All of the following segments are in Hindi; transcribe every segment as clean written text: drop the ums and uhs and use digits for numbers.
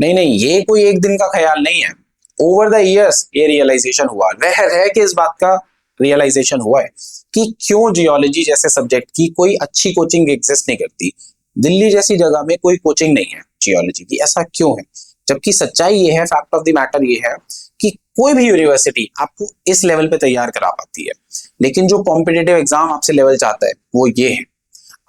नहीं नहीं, ये कोई एक दिन का ख्याल नहीं है, ओवर द इयर्स ये रियलाइजेशन हुआ, रह के इस बात का रियलाइजेशन हुआ है कि क्यों जियोलॉजी जैसे सब्जेक्ट की कोई अच्छी कोचिंग एग्जिस्ट नहीं करती। दिल्ली जैसी जगह में कोई कोचिंग नहीं है जियोलॉजी की, ऐसा क्यों है? जबकि सच्चाई ये है, फैक्ट ऑफ द मैटर ये है कि कोई भी यूनिवर्सिटी आपको इस लेवल पे तैयार करा पाती है, लेकिन जो कॉम्पिटिटिव एग्जाम आपसे लेवल चाहता है वो ये है।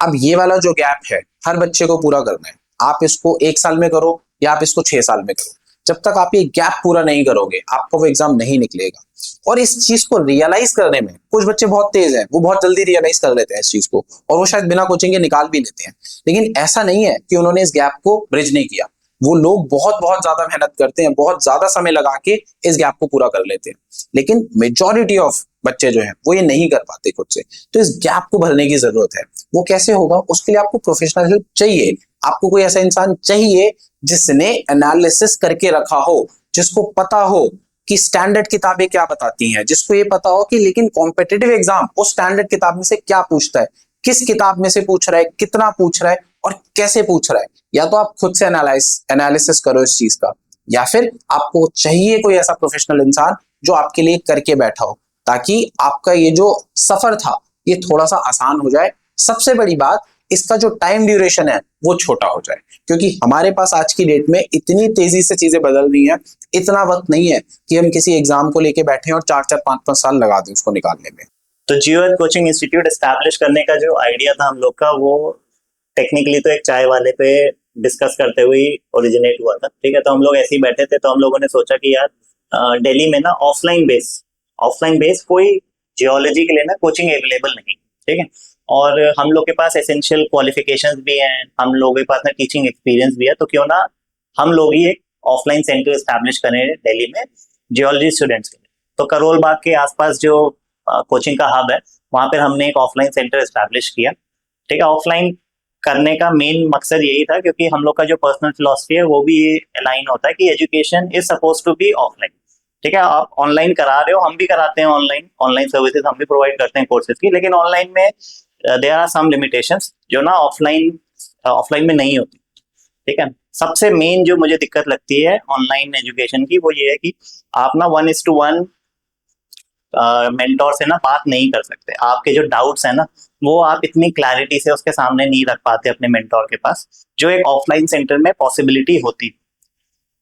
अब ये वाला जो गैप है हर बच्चे को पूरा करना है, आप इसको 1 साल में करो या आप इसको 6 साल में करो, जब तक आप ये गैप पूरा नहीं करोगे आपको वो एग्जाम नहीं निकलेगा। और इस चीज को रियलाइज करने में कुछ बच्चे बहुत तेज हैं, वो बहुत जल्दी रियलाइज कर लेते हैं इस चीज को, और वो शायद बिना कोचिंग के निकाल भी लेते हैं। लेकिन ऐसा नहीं है कि उन्होंने इस गैप को ब्रिज नहीं किया, वो लोग बहुत बहुत ज्यादा मेहनत करते हैं, बहुत ज्यादा समय लगा के इस गैप को पूरा कर लेते हैं, लेकिन मेजॉरिटी ऑफ बच्चे जो हैं वो ये नहीं कर पाते खुद से। तो इस गैप को भरने की जरूरत है। वो कैसे होगा? उसके लिए आपको प्रोफेशनल हेल्प चाहिए, आपको कोई ऐसा इंसान चाहिए जिसने एनालिसिस करके रखा हो, जिसको पता हो कि स्टैंडर्ड किताबें क्या बताती हैं, जिसको ये पता हो कि लेकिन कॉम्पिटिटिव एग्जाम उस स्टैंडर्ड किताब में से क्या पूछता है, किस किताब में से पूछ रहा है, कितना पूछ रहा है और कैसे पूछ रहा है। या तो आप खुद से एनालिसिस करो इस चीज का, या फिर आपको चाहिए कोई ऐसा प्रोफेशनल इंसान जो आपके लिए करके बैठा हो, ताकि आपका ये जो सफर था ये थोड़ा सा आसान हो जाए। सबसे बड़ी बात, इसका जो टाइम ड्यूरेशन है वो छोटा हो जाए, क्योंकि हमारे पास आज की डेट में इतनी तेजी से चीजें बदल रही हैं, इतना वक्त नहीं है कि हम किसी एग्जाम को लेके बैठे और 4-4 5-5 साल लगा दें उसको निकालने में। तो जियो कोचिंग इंस्टीट्यूट एस्टैब्लिश करने का जो आइडिया था हम लोग का, वो टेक्निकली तो एक चाय वाले पे डिस्कस करते हुए ओरिजिनेट हुआ था। ठीक है, तो हम लोग ऐसे ही बैठे थे, तो हम लोगों ने सोचा कि यार दिल्ली में ना ऑफलाइन बेस कोई जियोलॉजी के लिए ना कोचिंग अवेलेबल नहीं। ठीक है, और हम लोग के पास एसेंशियल क्वालिफिकेशंस भी हैं, हम लोगों के पास ना टीचिंग एक्सपीरियंस भी है, तो क्यों ना हम लोग ही एक ऑफलाइन सेंटर एस्टैब्लिश करें दिल्ली में जियोलॉजी स्टूडेंट्स के लिए। तो करोल बाग के आसपास जो कोचिंग का हब है वहां पर हमने एक ऑफलाइन सेंटर एस्टैब्लिश किया। ठीक है, ऑफलाइन करने का मेन मकसद यही था क्योंकि हम लोग का जो पर्सनल फिलॉसफी है वो भी ये अलाइन होता है कि education is suppose to be offline. ठीक है, आप ऑनलाइन करा रहे हो, हम भी कराते हैं ऑनलाइन सर्विसेज हम भी प्रोवाइड करते हैं कोर्सेज की, लेकिन ऑनलाइन में देयर आर सम लिमिटेशंस जो ना ऑफलाइन में नहीं होती। ठीक है, सबसे मेन जो मुझे दिक्कत लगती है ऑनलाइन एजुकेशन की वो ये है कि आप ना 1:1 मेंटोर से ना बात नहीं कर सकते। आपके जो डाउट्स है ना वो आप इतनी क्लैरिटी से उसके सामने नहीं रख पाते अपने मेंटोर के पास, जो एक ऑफलाइन सेंटर में पॉसिबिलिटी होती।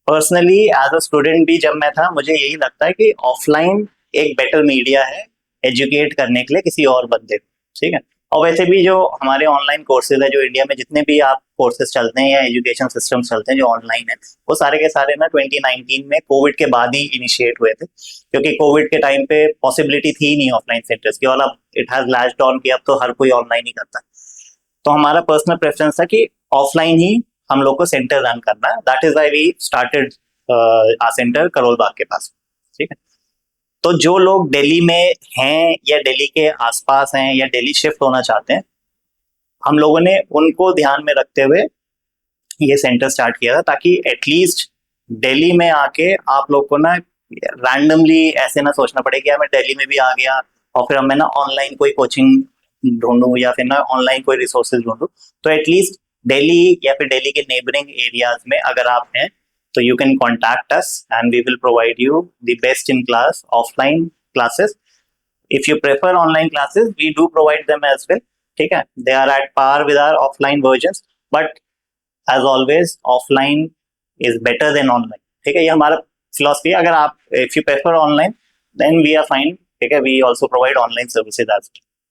पर्सनली एज अ स्टूडेंट भी जब मैं था, मुझे यही लगता है कि ऑफलाइन एक बेटर मीडिया है एजुकेट करने के लिए किसी और बंदे को। ठीक है, और वैसे भी जो हमारे ऑनलाइन कोर्सेज है, जो इंडिया में जितने भी आप कोर्सेज चलते हैं या एजुकेशन सिस्टम चलते हैं जो ऑनलाइन है, वो सारे के सारे ना 2019 में कोविड के बाद ही इनिशिएट हुए थे, क्योंकि कोविड के टाइम पे पॉसिबिलिटी थी नहीं ऑफलाइन सेंटर्स की, और अब इट हैज लैच्ड ऑन कि अब तो हर कोई ऑनलाइन ही करता है। तो हमारा पर्सनल प्रेफरेंस था कि ऑफलाइन ही हम लोग को सेंटर रन करना है। That is why we started a centre Karol Bagh के पास। ठीक है, तो जो लोग दिल्ली में हैं या दिल्ली के आसपास हैं या दिल्ली शिफ्ट होना चाहते हैं, हम लोगों ने उनको ध्यान में रखते हुए ये सेंटर स्टार्ट किया था, ताकि एटलीस्ट दिल्ली में आके आप लोग को ना रैंडमली ऐसे ना सोचना पड़े कि यार मैं दिल्ली में भी आ गया और फिर मैं ना ऑनलाइन कोई कोचिंग ढूंढूं या फिर ना ऑनलाइन कोई रिसोर्सेज ढूंढूं। तो एटलीस्ट दिल्ली या फिर दिल्ली के नेबरिंग एरियाज में अगर आप हैं तो you can contact us and we will provide you the best in class offline classes. If you prefer online classes, we do provide them as well. ठीक है, they are at par with our offline versions, but as always offline is better than online. ठीक है, ये हमारा philosophy है। अगर आप if you prefer online then we are fine. ठीक है, we also provide online services as well.